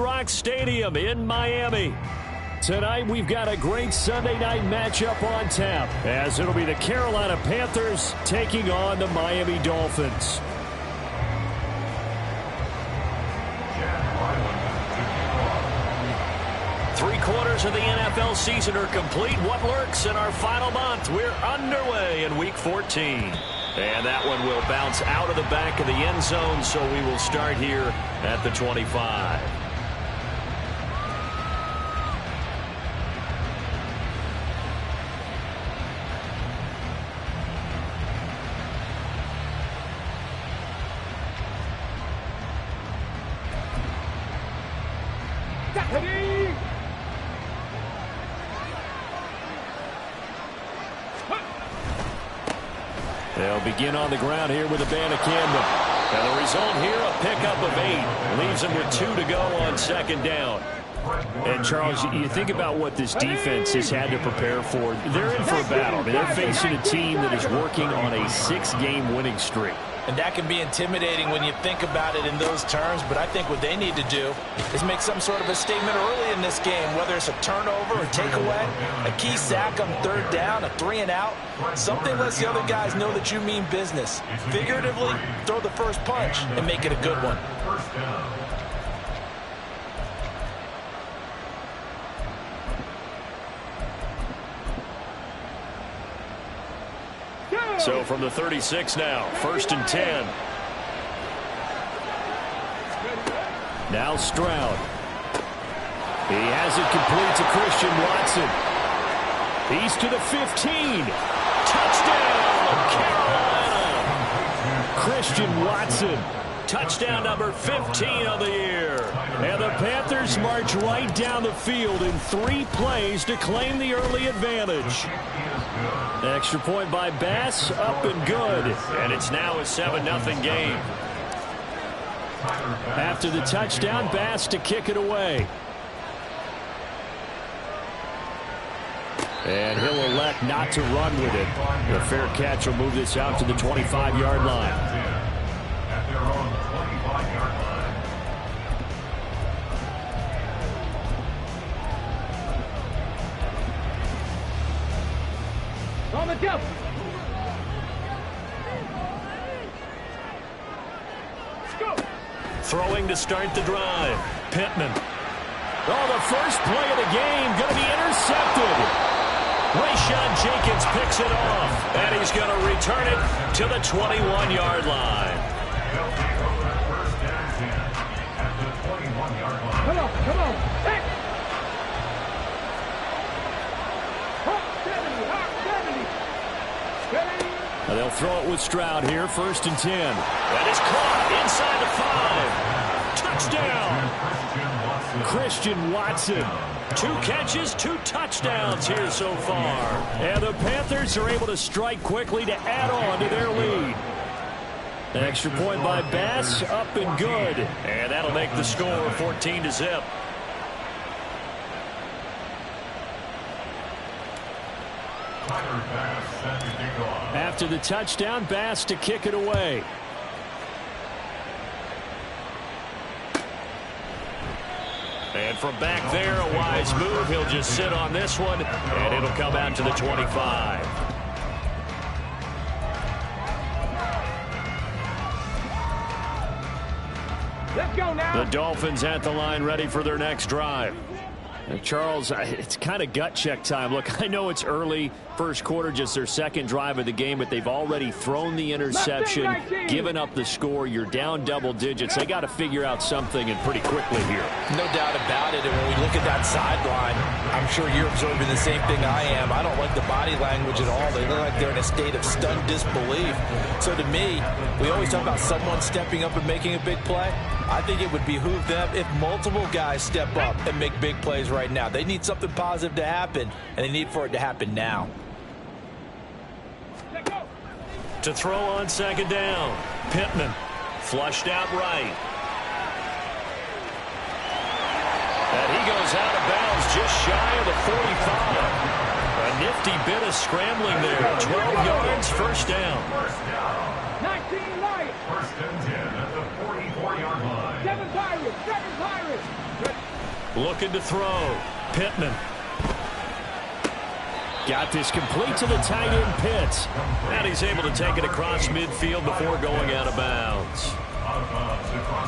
Rock Stadium in Miami. Tonight, we've got a great Sunday night matchup on tap, as it'll be the Carolina Panthers taking on the Miami Dolphins. Three-quarters of the NFL season are complete. What lurks in our final month? We're underway in Week 14. And that one will bounce out of the back of the end zone, so we will start here at the 25. They'll begin on the ground here with Abanikanda. And the result here, a pickup of 8. Leaves them with 2 to go on second down. And, Charles, you think about what this defense has had to prepare for. They're in for a battle. I mean, they're facing a team that is working on a 6-game winning streak. And that can be intimidating when you think about it in those terms, but I think what they need to do is make some sort of a statement early in this game, whether it's a turnover or takeaway, a key sack on third down, a 3-and-out, something lets the other guys know that you mean business. Figuratively, throw the first punch and make it a good one. So from the 36 now, 1st and 10. Now Stroud. He has it complete to Christian Watson. He's to the 15. Touchdown, Carolina! Christian Watson. Touchdown number 15 of the year. And the Panthers march right down the field in 3 plays to claim the early advantage. Extra point by Bass, up and good. And it's now a 7-0 game. After the touchdown, Bass to kick it away. And he'll elect not to run with it. The fair catch will move this out to the 25-yard line. On the jump. Throwing to start the drive. Pittman. Oh, the first play of the game going to be intercepted. Rayshon Jenkins picks it off, and he's going to return it to the 21-yard line. Come on. Hey. They'll throw it with Stroud here, 1st and 10. That is caught inside the 5. Touchdown! Christian Watson. 2 catches, 2 touchdowns here so far. And the Panthers are able to strike quickly to add on to their lead. An extra point by Bass, up and good. And that'll make the score 14-0. After the touchdown, Bass to kick it away. And from back there, a wise move. He'll just sit on this one, and it'll come out to the 25. Let's go now. The Dolphins at the line, ready for their next drive. Charles, it's kind of gut check time. Look, I know it's early, first quarter, just their second drive of the game, but they've already thrown the interception, given up the score. You're down double digits. They got to figure out something, and pretty quickly here. No doubt about it. And when we look at that sideline, I'm sure you're observing the same thing I am. I don't like the body language at all. They look like they're in a state of stunned disbelief. So to me, we always talk about someone stepping up and making a big play. I think it would behoove them if multiple guys step up and make big plays right now. They need something positive to happen, and they need for it to happen now. To throw on second down, Pittman flushed out right. And he goes out of bounds just shy of the 45. A nifty bit of scrambling there. 12 yards, first down. 19 Lions. First and 10 at the 44-yard line. 7 Pirates. Looking to throw. Pittman. Got this complete to the tight end Pitts. And he's able to take it across midfield before going out of bounds.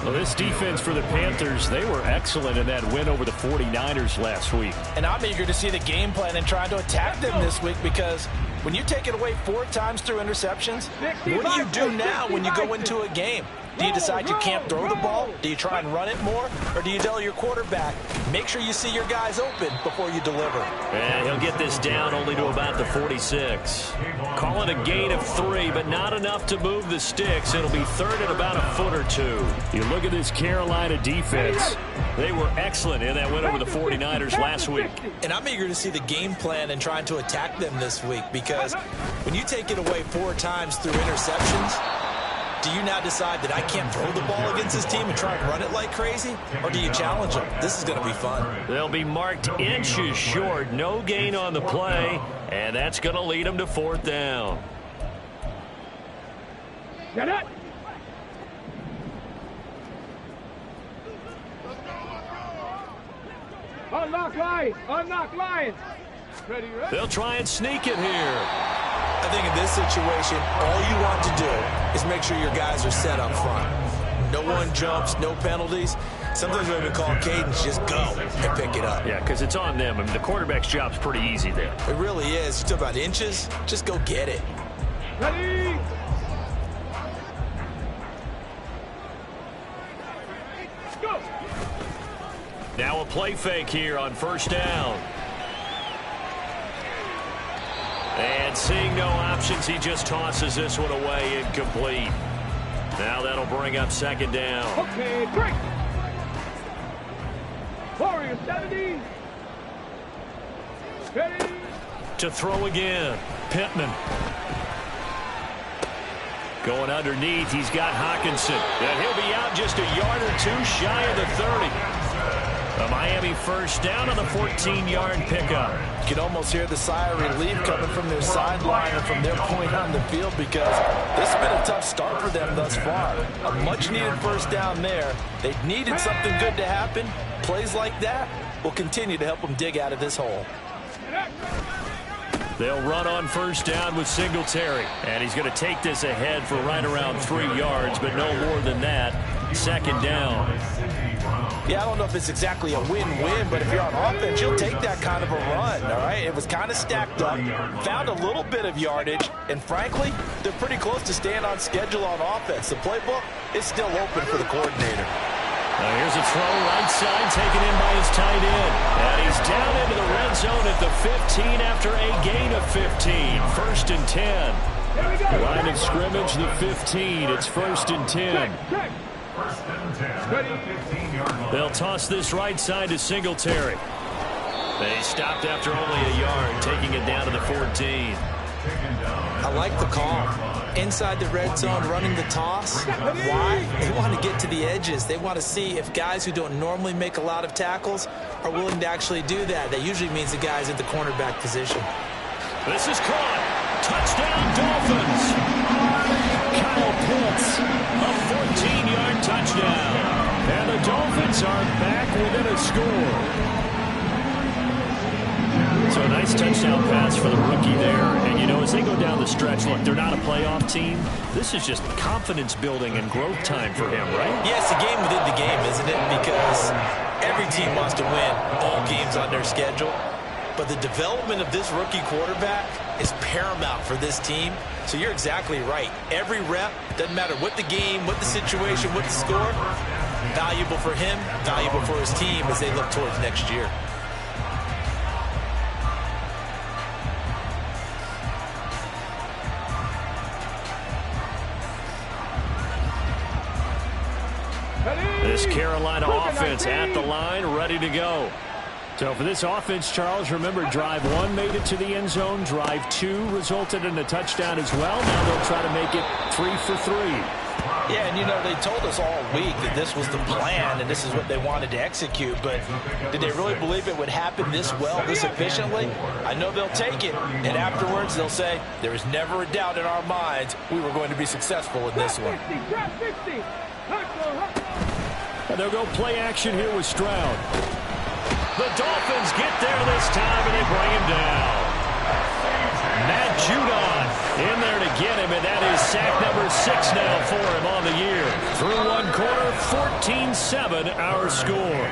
Well, this defense for the Panthers, they were excellent in that win over the 49ers last week. And I'm eager to see the game plan and try to attack them this week, because when you take it away 4 times through interceptions, what do you do now when you go into a game? Do you decide you can't throw the ball? Do you try and run it more? Or do you tell your quarterback, make sure you see your guys open before you deliver? And he'll get this down only to about the 46. Call it a gain of 3, but not enough to move the sticks. It'll be 3rd and about a foot or 2. You look at this Carolina defense. They were excellent in that win over the 49ers last week. And I'm eager to see the game plan and trying to attack them this week, because when you take it away 4 times through interceptions, do you now decide that I can't throw the ball against this team and try and run it like crazy? Or do you challenge them? This is going to be fun. They'll be marked inches short. No gain on the play. And that's going to lead them to 4th down. Get it! Unlock lines! Unlock lines! Ready? They'll try and sneak it here. I think in this situation, all you want to do is make sure your guys are set up front. No one jumps, no penalties. Sometimes we even call cadence, just go and pick it up. Yeah, because it's on them. I mean, the quarterback's job's pretty easy there. It really is. You talk about inches, just go get it. Ready? Go! Now a play fake here on 1st down. And seeing no options, he just tosses this one away, incomplete. Now that'll bring up 2nd down. Okay, break! Warrior 70. Ready? To throw again. Pittman. Going underneath, he's got Hawkinson. And he'll be out just a yard or 2 shy of the 30. A Miami 1st down on the 14-yard pickup. You can almost hear the sigh of relief coming from their sideline or from their point on the field, because this has been a tough start for them thus far. A much-needed 1st down there. They needed something good to happen. Plays like that will continue to help them dig out of this hole. They'll run on 1st down with Singletary. And he's going to take this ahead for right around 3 yards, but no more than that. 2nd down. Yeah, I don't know if it's exactly a win-win, but if you're on offense, you'll take that kind of a run, all right? It was kind of stacked up, found a little bit of yardage, and frankly, they're pretty close to staying on schedule on offense. The playbook is still open for the coordinator. Now here's a throw right side, taken in by his tight end. And he's down into the red zone at the 15 after a gain of 15. 1st and 10. Line of scrimmage, the 15. It's 1st and 10. They'll toss this right side to Singletary. They stopped after only a yard, taking it down to the 14. I like the call. Inside the red zone, running the toss. Why? They want to get to the edges. They want to see if guys who don't normally make a lot of tackles are willing to actually do that. That usually means the guys at the cornerback position. This is caught. Touchdown, Dolphins. Kyle Pitts, a 14-yard touchdown. And the Dolphins are back within a score. So a nice touchdown pass for the rookie there. And, you know, as they go down the stretch, look, they're not a playoff team. This is just confidence building and growth time for him, right? Yeah, it's a game within the game, isn't it? Because every team wants to win all games on their schedule. But the development of this rookie quarterback is paramount for this team. So you're exactly right. Every rep, doesn't matter what the game, what the situation, what the score, valuable for him, valuable for his team as they look towards next year. This Carolina offense at the line, ready to go. So for this offense, Charles, remember, drive 1 made it to the end zone. Drive 2 resulted in a touchdown as well. Now they'll try to make it 3 for 3. Yeah, and you know, they told us all week that this was the plan and this is what they wanted to execute, but did they really believe it would happen this well, this efficiently? I know they'll take it, and afterwards they'll say, there was never a doubt in our minds we were going to be successful in this one. And they'll go play action here with Stroud. The Dolphins get there this time, and they bring him down. Matt Judon in there to get him, and that is sack number 6 now for him on the year. Through one quarter, 14-7 our score.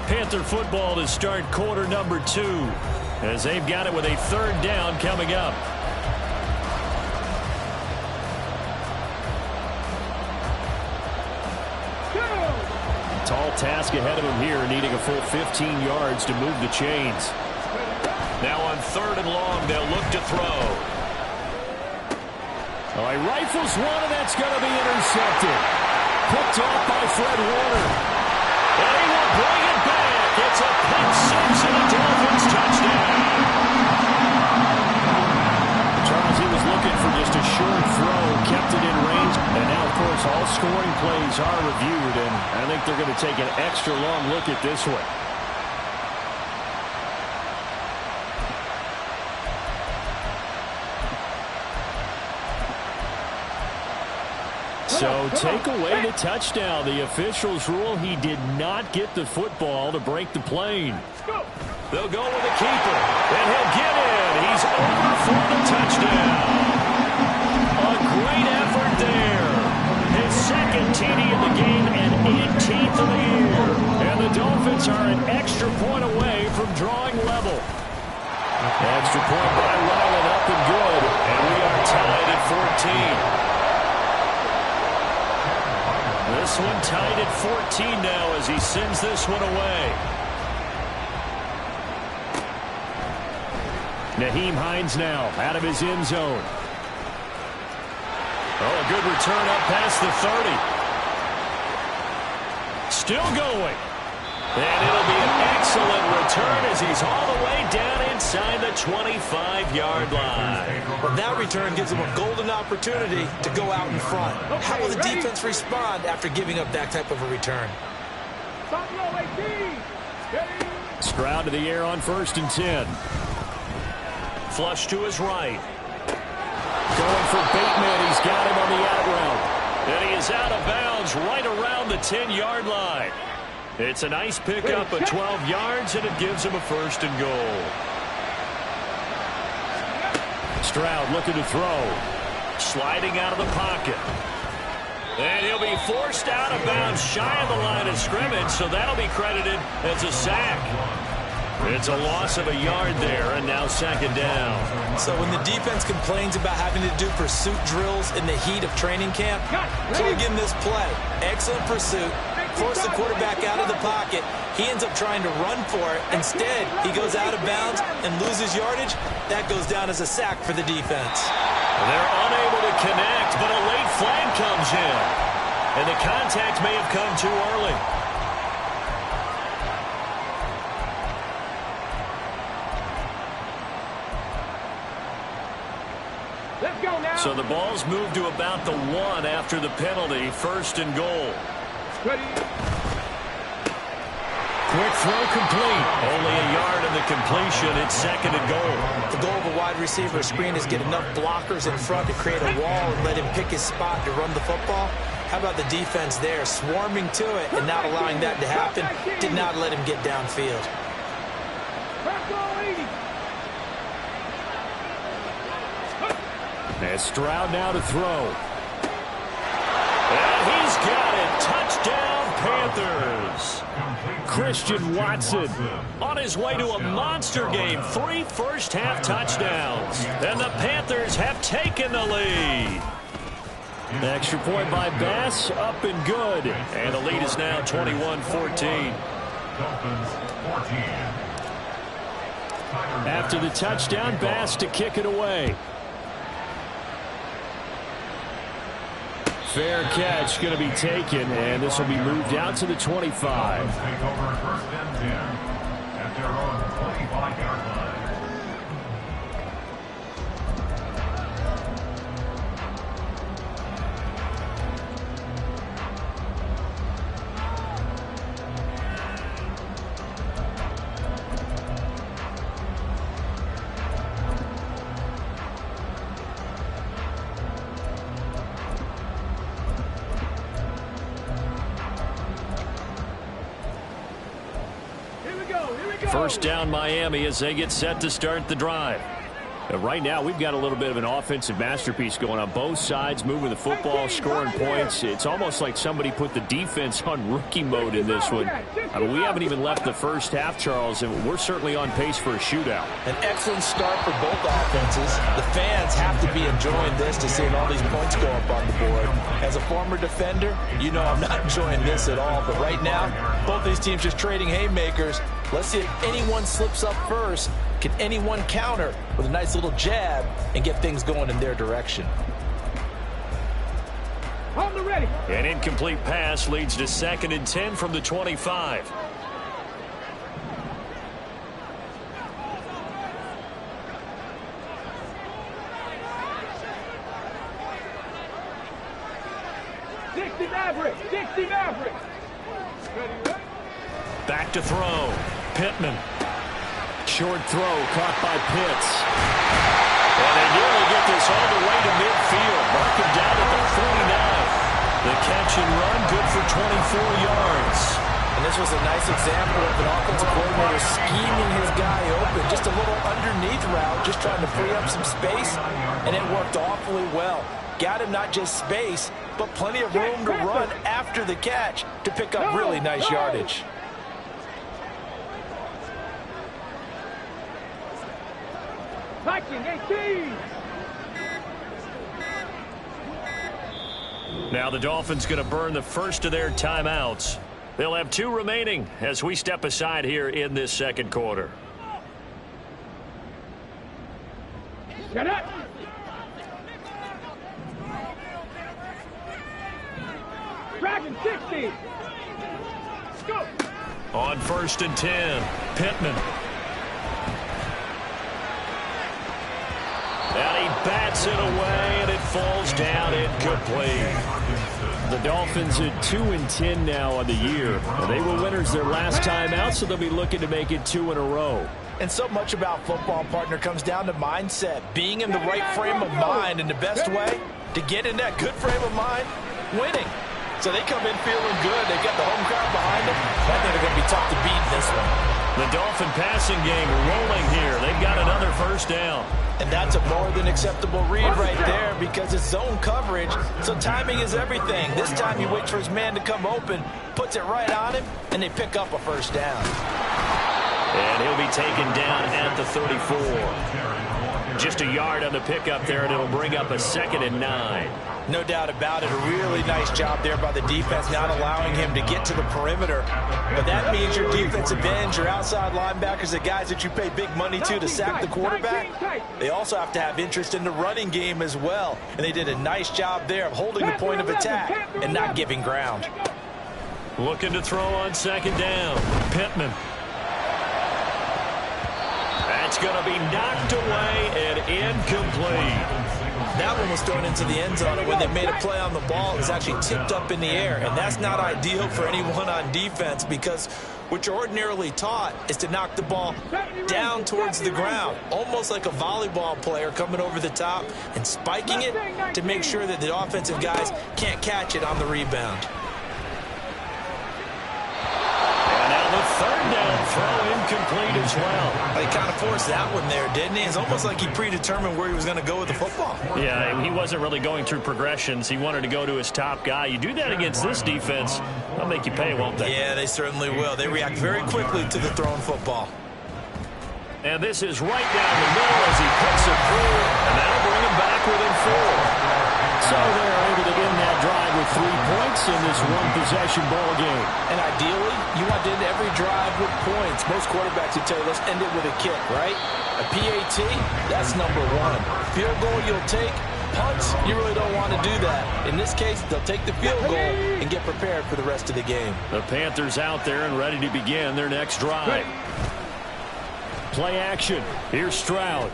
Panther football to start quarter number 2, as they've got it with a 3rd down coming up. Tall task ahead of him here, needing a full 15 yards to move the chains. Now on 3rd and long, they'll look to throw. Oh, he rifles one, and that's going to be intercepted. Picked off by Fred Warner. And he will bring it back. It's a pick 6 and a Dolphins touchdown. Charles, he was looking for just a short throw, kept it in range, and now, of course, all scoring plays are reviewed, and I think they're going to take an extra long look at this one. So take away the touchdown. The officials rule he did not get the football to break the plane. They'll go with the keeper, and he'll get in. He's over for the touchdown. A great effort there. His 2nd TD of the game and 18th of the year. And the Dolphins are an extra point away from drawing level. Extra point by Ryland, up and good. And we are tied at 14. This one tied at 14 now as he sends this one away. Nyheim Hines now out of his end zone. Oh, a good return up past the 30. Still going. And it'll be an excellent return as he's all the way down inside the 25-yard line. Well, that return gives him a golden opportunity to go out in front. How will the defense respond after giving up that type of a return? Stroud to the air on 1st and 10. Flush to his right. Going for Bateman. He's got him on the out route. And he is out of bounds right around the 10-yard line. It's a nice pickup of 12 yards, and it gives him a 1st and goal. Stroud looking to throw. Sliding out of the pocket. And he'll be forced out of bounds shy of the line of scrimmage, so that'll be credited as a sack. It's a loss of a yard there, and now 2nd down. So when the defense complains about having to do pursuit drills in the heat of training camp, plug in this play. Excellent pursuit. Force the quarterback out of the pocket. He ends up trying to run for it. Instead, he goes out of bounds and loses yardage. That goes down as a sack for the defense. They're unable to connect, but a late flag comes in. And the contact may have come too early. Let's go now. So the ball's moved to about the 1 after the penalty. 1st and goal. Ready. Quick throw complete. Only a yard in the completion. It's 2nd and goal. The goal of a wide receiver screen is get enough blockers in front to create a wall and let him pick his spot to run the football. How about the defense there, swarming to it and not allowing that to happen? Did not let him get downfield. And Stroud now to throw. And he's got it. Touchdown, Panthers. Christian Watson on his way to a monster game. 3 first-half touchdowns. And the Panthers have taken the lead. Extra point by Bass, up and good. And the lead is now 21-14. After the touchdown, Bass to kick it away. Fair catch going to be taken, and this will be moved out to the 25. Take over 1st and 10 at their own 25-yard line. First down Miami as they get set to start the drive. Right now, we've got a little bit of an offensive masterpiece going on both sides, moving the football, scoring points. It's almost like somebody put the defense on rookie mode in this one. I mean, we haven't even left the first half, Charles, and we're certainly on pace for a shootout. An excellent start for both offenses. The fans have to be enjoying this to see all these points go up on the board. As a former defender, you know I'm not enjoying this at all. But right now, both these teams just trading haymakers. Let's see if anyone slips up first. Can anyone counter with a nice little jab and get things going in their direction? On the ready. An incomplete pass leads to 2nd and 10 from the 25. Dixie Maverick. Dixie Maverick. Ready. Back to throw. Pittman. Short throw caught by Pitts. And they nearly get this all the way to midfield. Mark him down at the 49. The catch and run, good for 24 yards. And this was a nice example of an offensive coordinator scheming his guy open. Just a little underneath route, just trying to free up some space. And it worked awfully well. Got him not just space, but plenty of room to run after the catch to pick up really nice yardage. Viking 18. Now the Dolphins going to burn the first of their timeouts. They'll have 2 remaining as we step aside here in this second quarter. Get up. Dragon 60. Let's go. On 1st and 10, Pittman. And he bats it away, and it falls down incomplete. The Dolphins at 2-10 now on the year. They were winners their last time out, so they'll be looking to make it 2 in a row. And so much about football, partner, comes down to mindset. Being in the right frame of mind, and the best way to get in that good frame of mind, winning. So they come in feeling good. They've got the home crowd behind them. I think they're going to be tough to beat in this one. The Dolphin passing game rolling here. They've got another first down. And that's a more than acceptable read right there because it's zone coverage, so timing is everything. This time he waits for his man to come open, puts it right on him, and they pick up a first down. And he'll be taken down at the 34. Just a yard on the pickup there, and it'll bring up a 2nd and 9. No doubt about it. A really nice job there by the defense, not allowing him to get to the perimeter. But that means your defensive ends, your outside linebackers, the guys that you pay big money to sack the quarterback, they also have to have interest in the running game as well. And they did a nice job there of holding the point of attack and not giving ground. Looking to throw on 2nd down. Pittman. That's going to be knocked away and incomplete. That one was thrown into the end zone, and when they made a play on the ball, it was actually tipped up in the air. And that's not ideal for anyone on defense because what you're ordinarily taught is to knock the ball down towards the ground, almost like a volleyball player coming over the top and spiking it to make sure that the offensive guys can't catch it on the rebound. The 3rd down throw incomplete as well. He kind of forced that one there, didn't he? It's almost like he predetermined where he was going to go with the football. Yeah, he wasn't really going through progressions. He wanted to go to his top guy. You do that against this defense, they'll make you pay, won't they? Yeah, they certainly will. They react very quickly to the thrown football. And this is right down the middle as he puts it through, and that'll bring him back within 4. So they're able to end that drive with 3 points in this one-possession ball game. And ideally, you want to end every drive with points. Most quarterbacks would tell you, let's end it with a kick, right? A PAT, that's number 1. Field goal you'll take. Punts, you really don't want to do that. In this case, they'll take the field goal and get prepared for the rest of the game. The Panthers out there and ready to begin their next drive. Play action. Here's Stroud.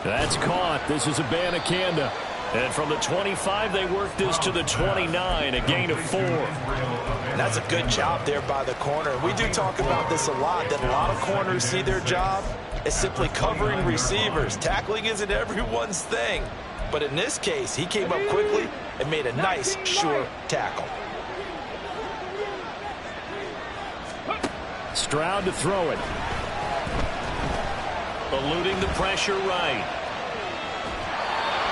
That's caught. This is Abanikanda. And from the 25, they work this to the 29, a gain of 4. And that's a good job there by the corner. We do talk about this a lot, that a lot of corners see their job as simply covering receivers. Tackling isn't everyone's thing. But in this case, he came up quickly and made a nice, sure tackle. Stroud to throw it. Eluding the pressure right.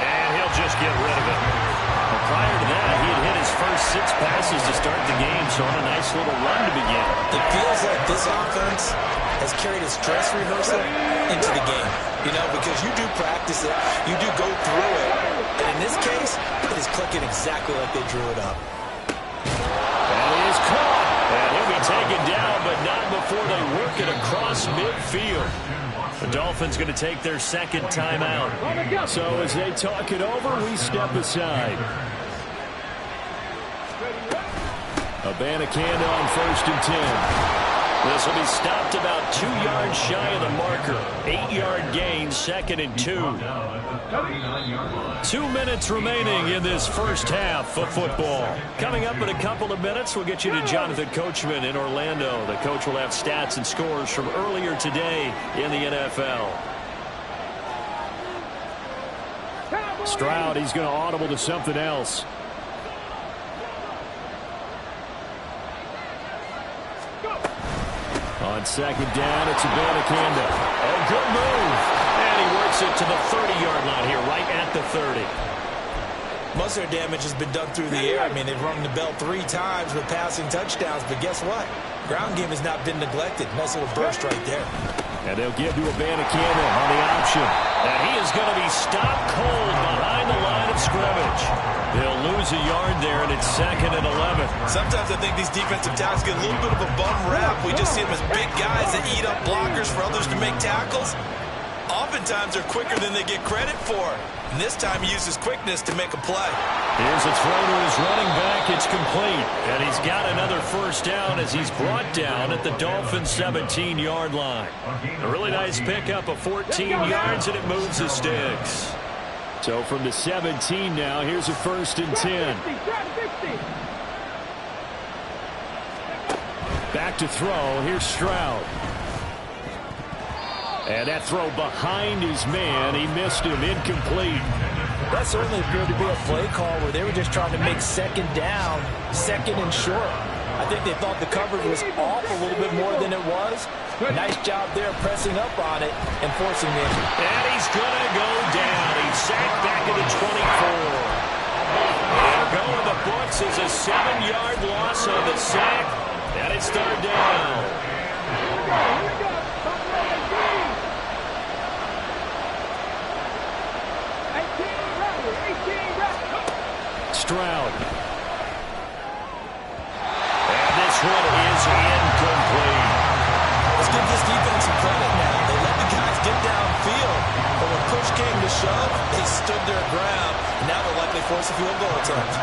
And he'll just get rid of it. Well, prior to that, he had hit his first 6 passes to start the game, so on a nice little run to begin. It feels like this offense has carried its dress rehearsal into the game. You know, because you do practice it, you do go through it, and in this case, it is clicking exactly like they drew it up. That is caught, and he'll be taken down, but not before they work it across midfield. The Dolphins going to take their second timeout. So as they talk it over, we step aside. Abanikanda on 1st and 10. This will be stopped about 2 yards shy of the marker. 8-yard gain, 2nd and 2. 2 minutes remaining in this first half of football. Coming up in a couple of minutes, we'll get you to Jonathan Coachman in Orlando. The coach will have stats and scores from earlier today in the NFL. Stroud, he's going to audible to something else. On 2nd down, it's Abanikanda. Oh, good move. And he works it to the 30-yard line here, right at the 30. Most of their damage has been done through the air. I mean, they've rung the bell 3 times with passing touchdowns, but guess what? Ground game has not been neglected. Nice little burst right there. And they'll give to Abanikanda on the option. And he is going to be stopped cold behind the line of scrimmage. They'll lose a yard there, and it's 2nd and 11. Sometimes I think these defensive tackles get a little bit of a bum rap. We just see them as big guys that eat up blockers for others to make tackles. Oftentimes they're quicker than they get credit for. And this time he uses quickness to make a play. Here's a throw to his running back. It's complete. And he's got another first down as he's brought down at the Dolphins' 17-yard line. A really nice pickup of 14 yards, and it moves the sticks. So from the 17 now, here's a 1st and 10. Back to throw. Here's Stroud. And that throw behind his man. He missed him. Incomplete. That certainly appeared to be a play call where they were just trying to make 2nd down, 2nd and short. I think they thought the coverage was off a little bit more than it was. Nice job there pressing up on it and forcing the injury. And he's going to go down. He's sacked back at the 24. It'll go in the books as a 7-yard loss on the sack. And it's 3rd down. Stroud. And this one is incomplete. Let's give this defense some credit now. They let the guys get downfield. But when push came to shove, they stood their ground. And now they'll likely force a field goal attempt.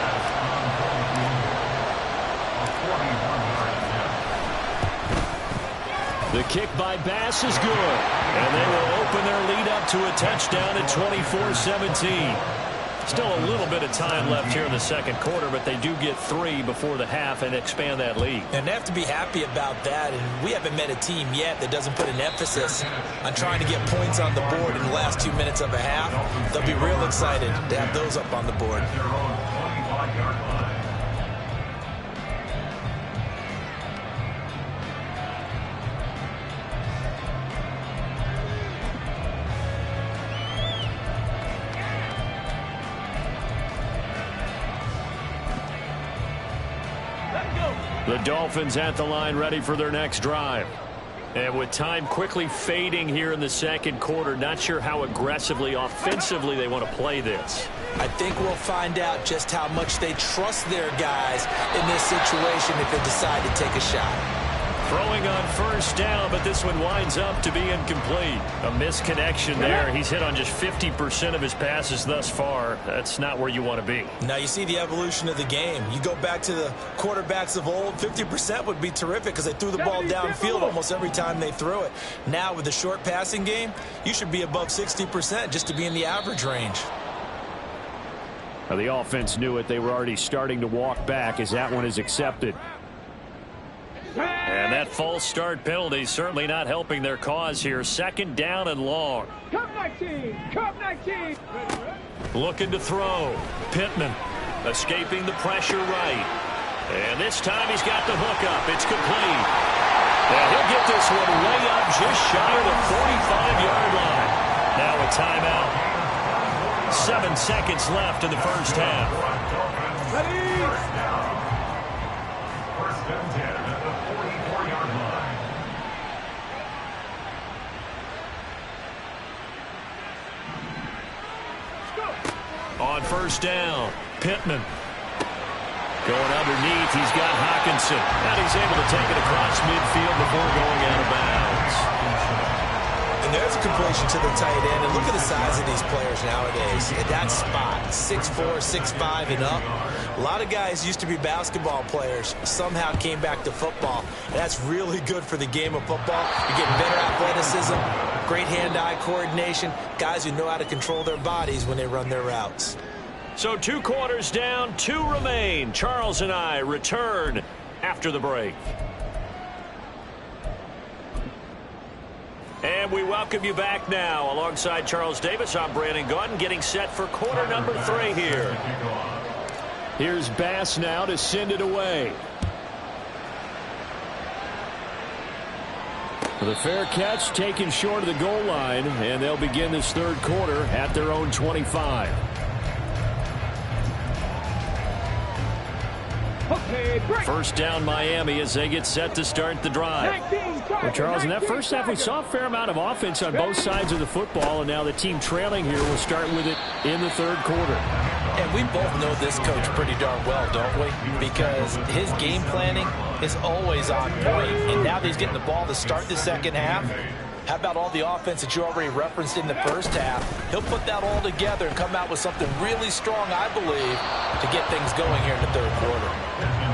The kick by Bass is good. And they will open their lead up to a touchdown at 24-17. Still a little bit of time left here in the 2nd quarter, but they do get 3 before the half and expand that lead. And they have to be happy about that. And we haven't met a team yet that doesn't put an emphasis on trying to get points on the board in the last 2 minutes of a half. They'll be real excited to have those up on the board. The Dolphins at the line ready for their next drive. And with time quickly fading here in the 2nd quarter, not sure how aggressively, offensively they want to play this. I think we'll find out just how much they trust their guys in this situation if they decide to take a shot. Throwing on 1st down, but this one winds up to be incomplete. A misconnection there. He's hit on just 50% of his passes thus far. That's not where you want to be. Now you see the evolution of the game. You go back to the quarterbacks of old, 50% would be terrific because they threw the ball downfield almost every time they threw it. Now with the short passing game, you should be above 60% just to be in the average range. Well, the offense knew it. They were already starting to walk back as that one is accepted. And that false start penalty certainly not helping their cause here. 2nd down and long. Cup 19! Cup 19! Looking to throw. Pittman escaping the pressure right. And this time he's got the hook up. It's complete. And he'll get this one way up just shy of the 45-yard line. Now a timeout. 7 seconds left in the first half. Ready? First and 10 at the 44-yard line. On first down, Pittman. Going underneath, he's got Hockenson. And he's able to take it across midfield before going out of bounds. And there's a completion to the tight end. And look at the size of these players nowadays. At that spot, 6'4", 6'5", and up. A lot of guys used to be basketball players, somehow came back to football. And that's really good for the game of football. You're getting better athleticism, great hand-eye coordination, guys who know how to control their bodies when they run their routes. So 2 quarters down, 2 remain. Charles and I return after the break. And we welcome you back now. Alongside Charles Davis, I'm Brandon Gaudin, getting set for quarter number 3 here. Here's Bass now to send it away. The fair catch taken short of the goal line, and they'll begin this third quarter at their own 25. Okay, break. First down Miami as they get set to start the drive. Well, Charles, in that first half, we saw a fair amount of offense on both sides of the football, and now the team trailing here will start with it in the third quarter. And we both know this coach pretty darn well, don't we? Because his game planning is always on point, and now that he's getting the ball to start the second half, how about all the offense that you already referenced in the first half? He'll put that all together and come out with something really strong, I believe, to get things going here in the third quarter.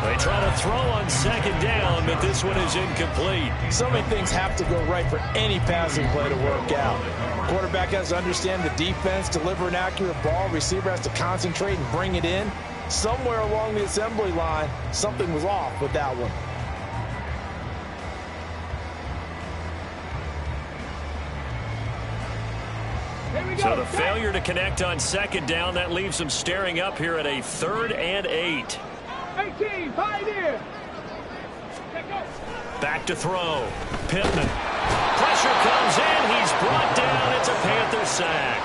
They try to throw on second down, but this one is incomplete. So many things have to go right for any passing play to work out. Quarterback has to understand the defense, deliver an accurate ball. Receiver has to concentrate and bring it in. Somewhere along the assembly line, something was off with that one. So the failure to connect on second down, that leaves them staring up here at a 3rd and 8. 18, pioneer. Back to throw. Pittman. Pressure comes in. He's brought down. It's a Panther sack.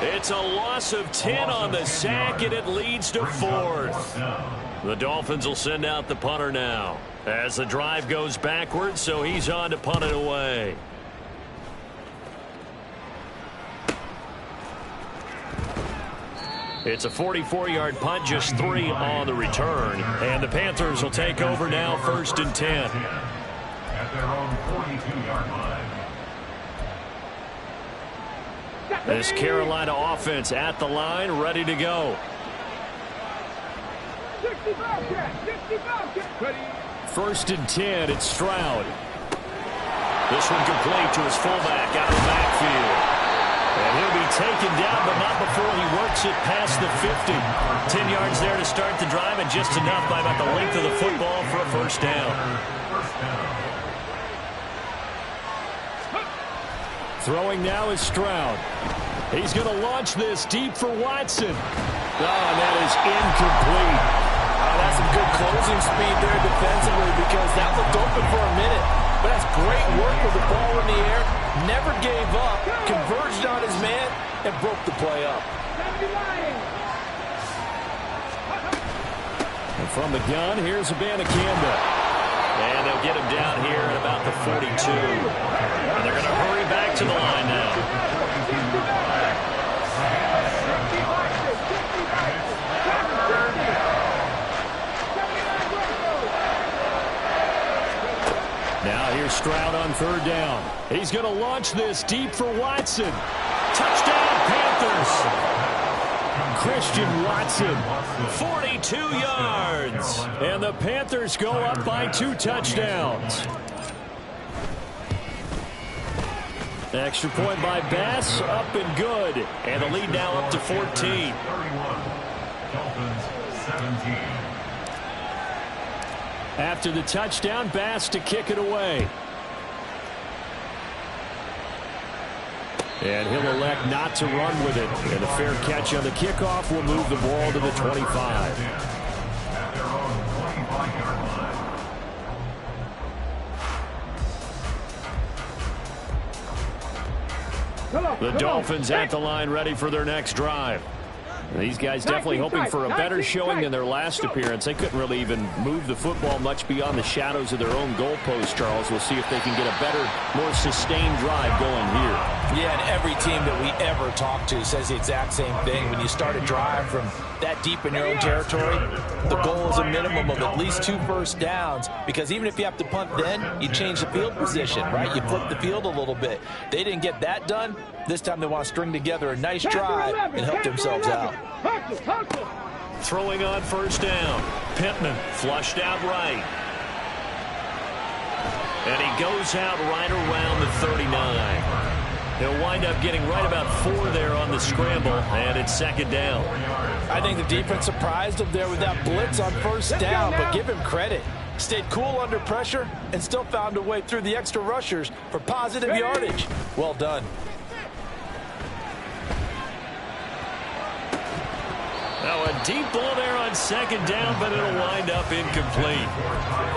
It's a loss of 10 on the sack, and it leads to 4th. The Dolphins will send out the punter now as the drive goes backwards, so he's on to punt it away. It's a 44-yard punt, just 3 on the return. And the Panthers will take over now, 1st and 10. At their own 42-yard line. This Carolina offense at the line, ready to go. 1st and 10, it's Stroud. This one complete to his fullback out of the backfield. And he'll be taken down, but not before he works it past the 50. 10 yards there to start the drive, and just enough by about the length of the football for a first down. Throwing now is Stroud. He's going to launch this deep for Watson. Oh, and that is incomplete. That's some good closing speed there defensively, because that looked open for a minute. But that's great work with the ball in the air. Never gave up, converged on his man, and broke the play up. And from the gun, here's Abanikanda. And they'll get him down here at about the 42. And they're going to hurry back to the line now. Now here's Stroud on 3rd down. He's going to launch this deep for Watson. Touchdown, Panthers. Christian Watson, 42 yards. And the Panthers go up by 2 touchdowns. Extra point by Bass, up and good. And the lead now up to 14. 31. Dolphins 17. After the touchdown, Bass to kick it away. And he'll elect not to run with it. And a fair catch on the kickoff will move the ball to the 25. At their own 25-yard line. The Dolphins at the line ready for their next drive. These guys definitely hoping for a better showing than their last appearance. They couldn't really even move the football much beyond the shadows of their own goalpost, Charles. We'll see if they can get a better, more sustained drive going here. Yeah, and every team that we ever talk to says the exact same thing. When you start a drive from that deep in your own territory, the goal is a minimum of at least 2 first downs, because even if you have to punt then, you change the field position, right? You flip the field a little bit. They didn't get that done. This time they want to string together a nice drive and help themselves out. Throwing on first down. Pittman flushed out right. And he goes out right around the 39. He'll wind up getting right about 4 there on the scramble, and it's second down. I think the defense surprised him there with that blitz on first down, but give him credit. Stayed cool under pressure and still found a way through the extra rushers for positive yardage. Well done. Now a deep ball there on second down, but it'll wind up incomplete.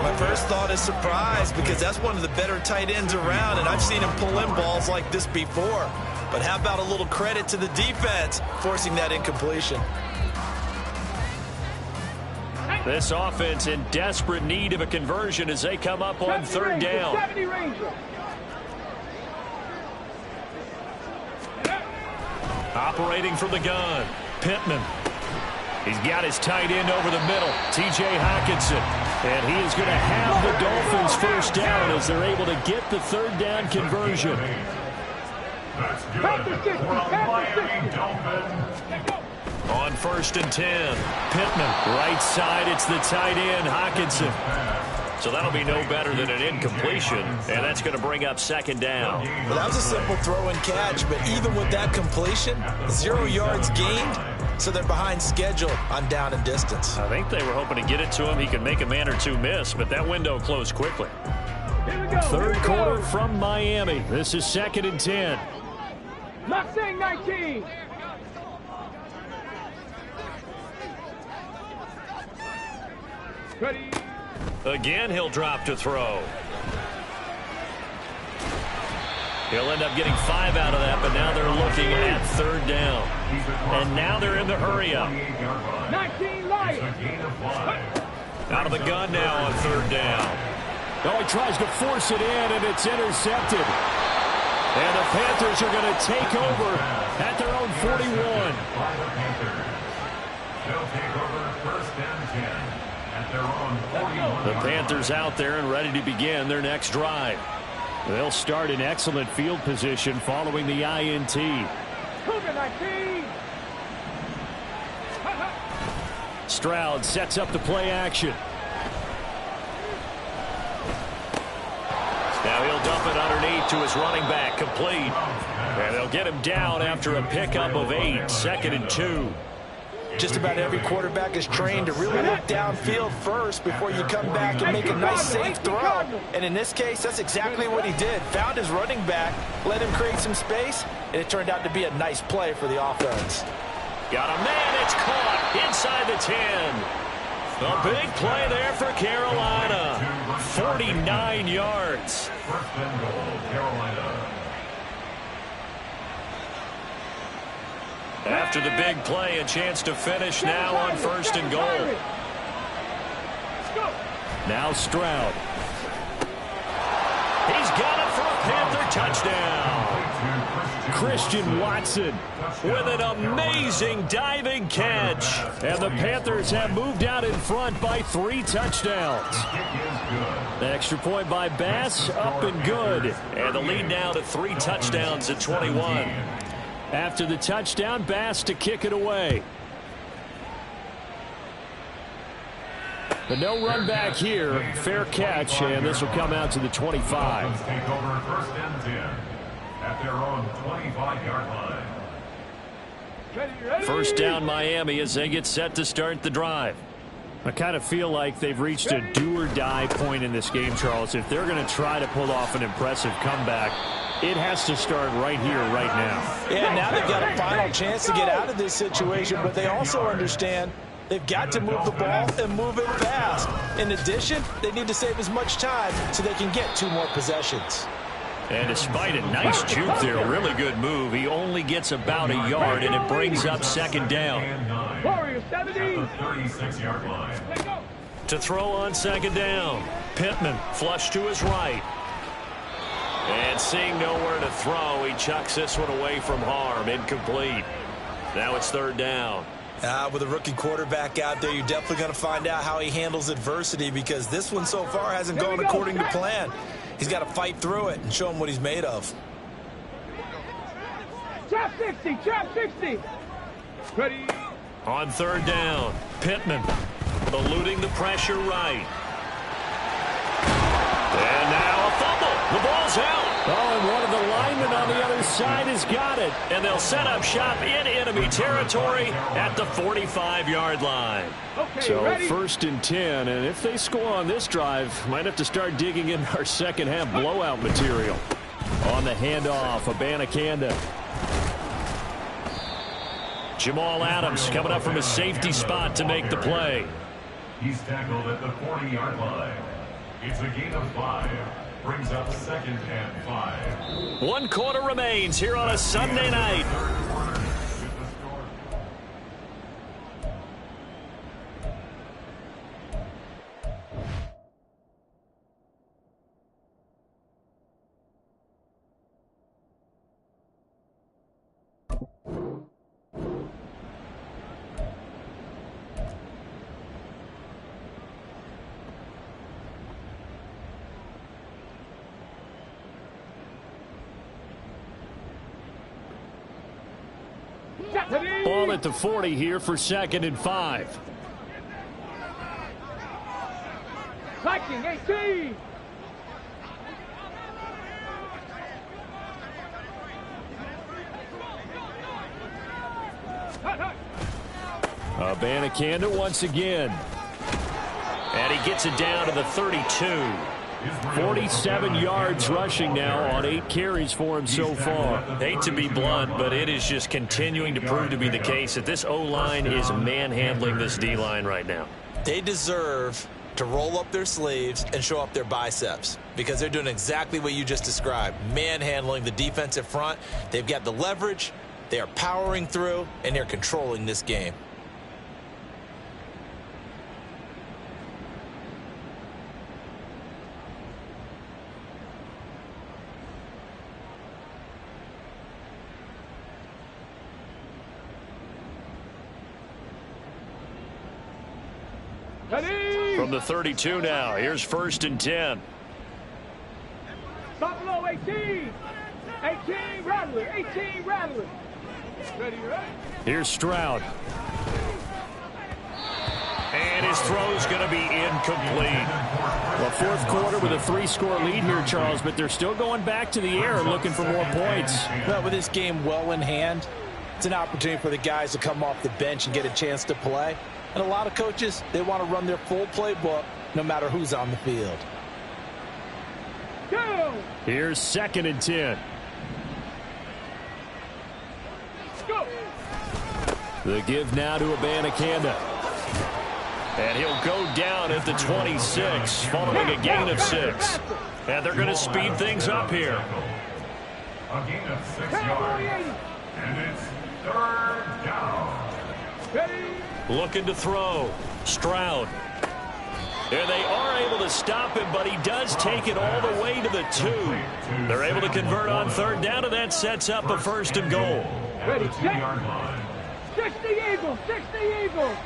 My first thought is surprise, because that's one of the better tight ends around, and I've seen him pull in balls like this before. But how about a little credit to the defense forcing that incompletion? This offense in desperate need of a conversion as they come up on third down. Operating from the gun, Pittman. He's got his tight end over the middle, T.J. Hockenson. And he is going to have the Dolphins first down as they're able to get the third down conversion. That's good. Miami Dolphins. On first and 10, Pittman, right side, it's the tight end, Hockenson. So that'll be no better than an incompletion, and that's going to bring up second down. Well, that was a simple throw and catch, but even with that completion, 0 yards gained, so they're behind schedule on down and distance. I think they were hoping to get it to him. He could make a man or two miss, but that window closed quickly. Third quarter from Miami. This is second and 10. Not saying 19. Ready. Again, he'll drop to throw. He'll end up getting 5 out of that, but now they're looking at third down. And now they're in the hurry-up. 19 Lions. Out of the gun now on third down. Oh, he tries to force it in, and it's intercepted. And the Panthers are going to take over at their own 41. They'll take over first and 10 at their own 41. The Panthers out there and ready to begin their next drive. They'll start in excellent field position following the INT. Stroud sets up the play action. Now he'll dump it underneath to his running back, complete. And they'll get him down after a pickup of 8, second and 2. Just about every quarterback is trained to really look downfield first before you come back and make a nice safe throw. And in this case, that's exactly what he did. Found his running back, let him create some space, and it turned out to be a nice play for the offense. Got a man, it's caught inside the 10. A big play there for Carolina. 49 yards. First and goal, Carolina. After the big play, a chance to finish now on first and goal. Now Stroud. He's got it for a Panther touchdown. Christian Watson with an amazing diving catch. And the Panthers have moved out in front by 3 touchdowns. The extra point by Bass, up and good. And the lead now to 3 touchdowns at 21. After the touchdown, Bass to kick it away. But no run back here. Fair catch, and this will come out to the 25. Take over first and 10 at their own 25-yard line. First down Miami as they get set to start the drive. I kind of feel like they've reached a do-or-die point in this game, Charles. If they're going to try to pull off an impressive comeback, it has to start right here, right now. Yeah, now they've got a final chance to get out of this situation, but they also understand they've got to move the ball and move it fast. In addition, they need to save as much time so they can get 2 more possessions. And despite a nice juke there, really good move, he only gets about a yard, and it brings up second down. Warriors 17. 36-yard line. To throw on second down, Pittman flush to his right. And seeing nowhere to throw, he chucks this one away from harm, incomplete. Now it's third down. With a rookie quarterback out there, you're definitely going to find out how he handles adversity, because this one so far hasn't gone according to plan. He's got to fight through it and show him what he's made of. Trap 60, trap 60. Ready. On third down, Pittman eluding the pressure right. And now a fumble. The ball's out. Oh, and one of the linemen on the other side has got it. And they'll set up shop in enemy territory at the 45-yard line. Okay, So ready. 1st and 10, and if they score on this drive, might have to start digging in our second half blowout material. On the handoff, Abanikanda. Jamal Adams coming up from a safety spot to make the play. He's tackled at the 40-yard line. It's a gain of 5. Brings up 2nd and 5. 1 quarter remains here on a Sunday night. Ball at the 40 here for 2nd and 5. Viking 18. Abanikanda once again. And he gets it down to the 32. 47 yards rushing now on 8 carries for him so far. Hate to be blunt, but it is just continuing to prove to be the case that this O-line is manhandling this D-line right now. They deserve to roll up their sleeves and show up their biceps, because they're doing exactly what you just described, manhandling the defensive front. They've got the leverage, they are powering through, and they're controlling this game. From the 32 now, here's 1st and 10. Buffalo 18. 18 Rattler. 18 Rattler. Ready, ready. Here's Stroud. And his throw's going to be incomplete. Well, 4th quarter with a 3-score lead here, Charles, but they're still going back to the air looking for more points. Well, with this game well in hand, it's an opportunity for the guys to come off the bench and get a chance to play. And a lot of coaches, they want to run their full playbook no matter who's on the field. Go. Here's 2nd and 10. Go. The give now to Abanikanda. And he'll go down at the 26, following a gain of 6. And they're going to speed things up here. A gain of 6 yards. And it's 3rd down. Ready. Looking to throw. Stroud. And they are able to stop him, but he does take it all the way to the 2. They're able to convert on 3rd down, and that sets up a 1st and goal. Ready, set. 60 Eagles, 60 Eagles.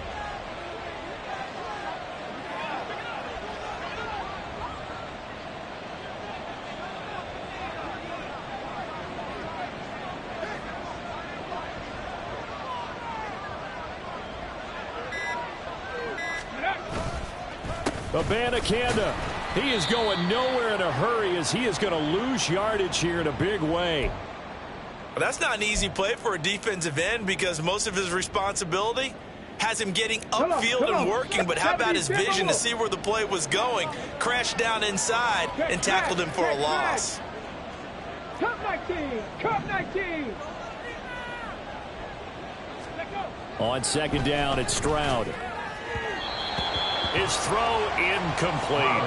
Abanikanda, he is going nowhere in a hurry, as he is going to lose yardage here in a big way. Well, that's not an easy play for a defensive end, because most of his responsibility has him getting upfield and working, but how about his vision to see where the play was going? Crashed down inside and tackled him for a loss. Cup 19, Cup 19. On 2nd down, it's Stroud. His throw incomplete.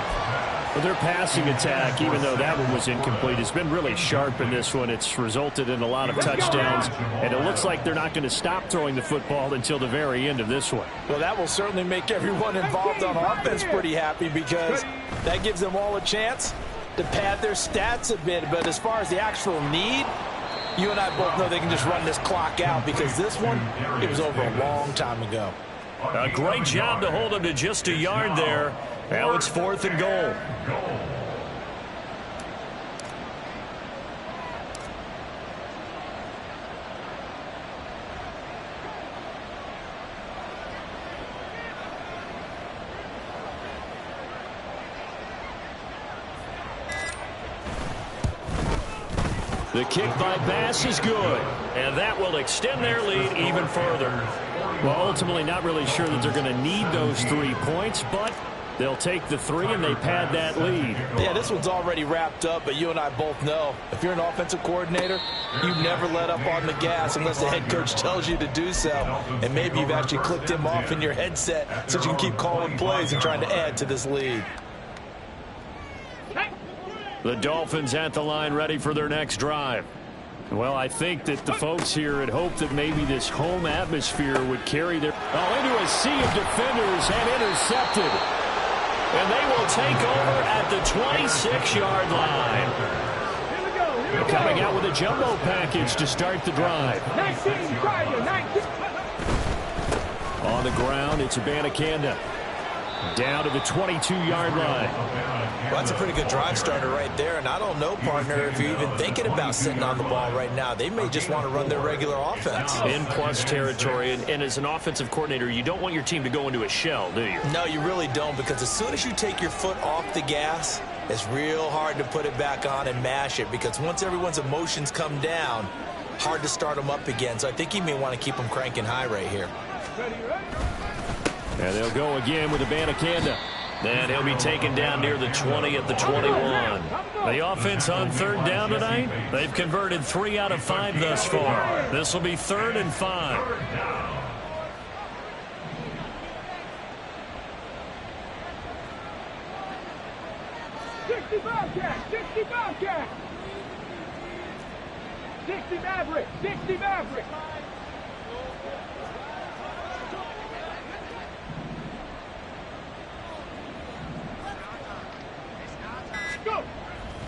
But their passing attack, even though that one was incomplete, has been really sharp in this one. It's resulted in a lot of touchdowns, and it looks like they're not going to stop throwing the football until the very end of this one. Well, that will certainly make everyone involved on offense pretty happy, because that gives them all a chance to pad their stats a bit. But as far as the actual need, you and I both know they can just run this clock out, because this one, it was over a long time ago. A great job to hold him to just a yard there. Now it's 4th and goal. The kick by Bass is good, and that will extend their lead even further. Well, ultimately not really sure that they're going to need those 3 points, but they'll take the 3 and they pad that lead. Yeah, this one's already wrapped up, but you and I both know if you're an offensive coordinator, you never let up on the gas unless the head coach tells you to do so. And maybe you've actually clicked him off in your headset so you can keep calling plays and trying to add to this lead. The Dolphins at the line, ready for their next drive. Well, I think that the folks here had hoped that maybe this home atmosphere would carry their into a sea of defenders and intercepted. And they will take over at the 26-yard line. Coming out with a jumbo package to start the drive. 19, Tiger, 19. On the ground, it's Abanikanda. Down to the 22-yard line. Well, that's a pretty good drive starter right there. And I don't know, partner, if you're even thinking about sitting on the ball right now. They may just want to run their regular offense. In plus territory. And as an offensive coordinator, you don't want your team to go into a shell, do you? No, you really don't, because as soon as you take your foot off the gas, it's real hard to put it back on and mash it, because once everyone's emotions come down, hard to start them up again. So I think you may want to keep them cranking high right here. And they'll go again with Abanikanda. And he'll be taken down near the 20 at the 21. The offense on 3rd down tonight, they've converted 3 out of 5 thus far. This will be 3rd and 5. 60 Bobcat, 60 Bobcat. 60 Maverick, 60 Maverick. Go.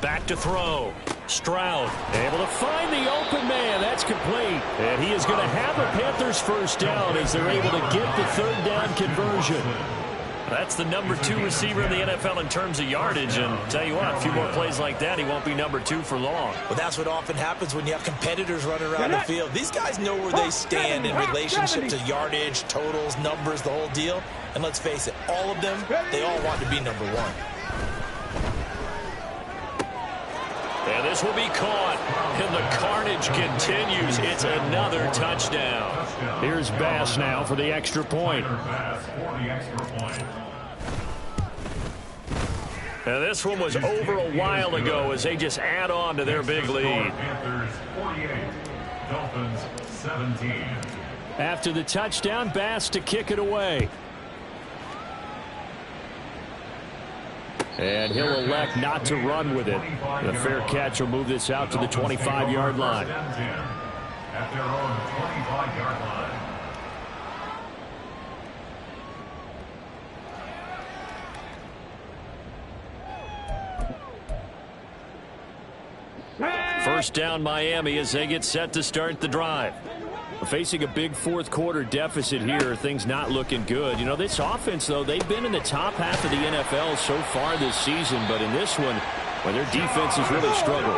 Back to throw. Stroud able to find the open man. That's complete. And he is going to have a Panthers first down as they're able to get the 3rd down conversion. That's the number 2 receiver in the NFL in terms of yardage. And tell you what, a few more plays like that, he won't be number 2 for long. Well, that's what often happens when you have competitors running around the field. These guys know where they stand in relationship to yardage, totals, numbers, the whole deal. And let's face it, all of them, they all want to be number 1. And this will be caught, and the carnage continues. It's another touchdown. Here's Bass now for the extra point. And this one was over a while ago as they just add on to their big lead. Panthers 48, Dolphins 17. After the touchdown, Bass to kick it away. And he'll elect not to run with it. The fair catch will move this out to the 25-yard line. At their own 25-yard line. First down Miami as they get set to start the drive. Facing a big 4th quarter deficit here, things not looking good. You know, this offense, though, they've been in the top half of the NFL so far this season, but in this one, well, their defense has really struggled.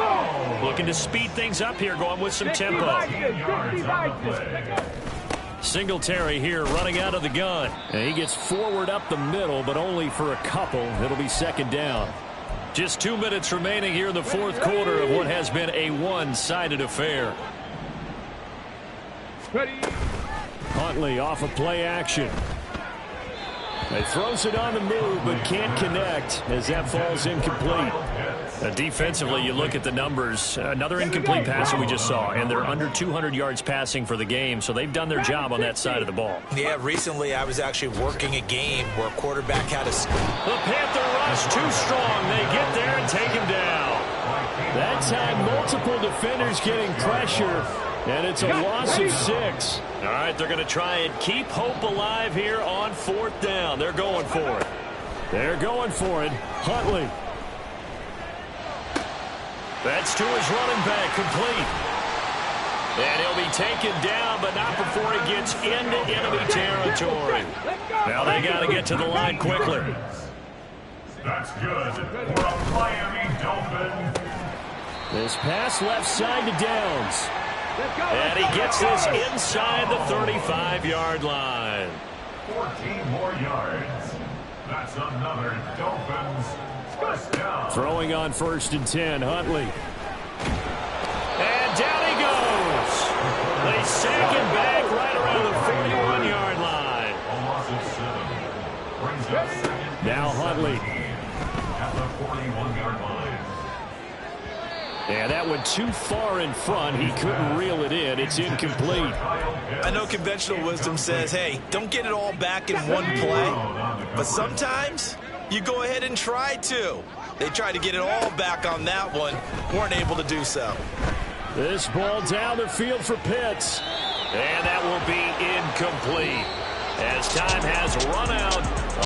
Looking to speed things up here, going with some tempo. Singletary here running out of the gun. And he gets forward up the middle, but only for a couple. It'll be 2nd down. Just 2 minutes remaining here in the 4th quarter of what has been a one-sided affair. Ready. Huntley off of play action. He throws it on the move, but can't connect as that falls incomplete. Defensively, you look at the numbers. Another incomplete pass that we just saw, and they're under 200 yards passing for the game, so they've done their job on that side of the ball. Yeah, recently I was actually working a game where a quarterback had a... The Panther rush too strong. They get there and take him down. That time, multiple defenders getting pressure, and it's a loss of 6. All right, they're going to try and keep hope alive here on 4th down. They're going for it. They're going for it. Huntley. That's to his running back, complete. And he'll be taken down, but not before he gets into enemy territory. Now they got to get to the line quickly. That's good for a Miami Dolphin. This pass left side to Downs. And he gets this inside the 35-yard line. 14 more yards. That's another Dolphins first down. Throwing on 1st and 10, Huntley. And down he goes. They sack him back right around the 41-yard line. A loss of 7. Brings up second. Now Huntley. At the 41-yard line. And that went too far in front. He couldn't reel it in. It's incomplete. I know conventional wisdom says, hey, don't get it all back in one play. But sometimes you go ahead and try to. They tried to get it all back on that one. Weren't able to do so. This ball down the field for Pitts. And that will be incomplete as time has run out.